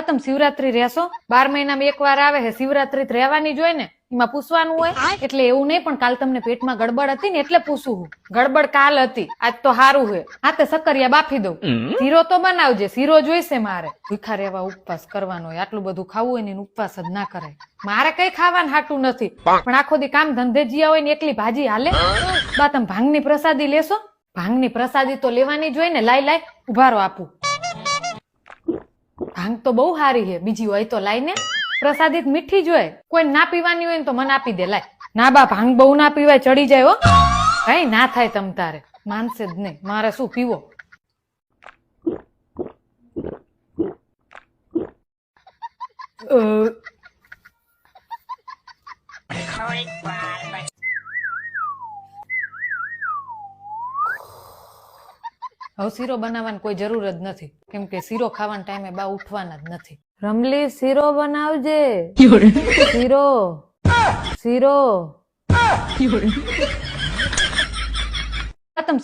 તમે શિવરાત્રી રહેશો? 12 મહિનામાં એકવાર આવે છે શિવરાત્રી, રહેવાની જ હોય ને, એમાં પૂછવાનું હોય? એટલે એવું નહીં, પણ કાલ તમને પેટમાં ગડબડ હતી ને એટલે પૂછું હું. ગડબડ કાલ હતી, આજ તો હારું છે. હા તે સકરિયા બાફી દઉં. શીરો તો બનાવજે, શીરો જોઈશે મારે. ભૂખા રહેવા ઉપવાસ કરવાનો હોય, આટલું બધું ખાવું હોય ને એને ઉપવાસ જ ના કરાય. મારે કઈ ખાવાનું હાટું નથી, પણ આખો દી કામ ધંધે જ્યાં હોય ને એકલી ભાજી હાલે? બા તમે ભાંગની પ્રસાદી લેશો? ભાંગની પ્રસાદી તો લેવાની જ હોય ને. લાય ઉભારો આપું. ભાંગ તો બહુ સારી છે, બીજી હોય તો લાય ને. પ્રસાદી મીઠી જ હોય, કોઈ ના પીવાની હોય ને તો મને આપી દે. લાય. ના બા ભાંગ બહુ ના પીવાય, ચડી જાય હો. કઈ ના થાય તમ તારે, માનશે જ નહીં. મારે શું પીવો? હવે શીરો બનાવવાની કોઈ જરૂર જ નથી, કેમ કે શીરો ખાવાના ટાઈમે બા ઉઠવાના જ નથી. રમલી શીરો બનાવજે. શીરો શીરો. તમે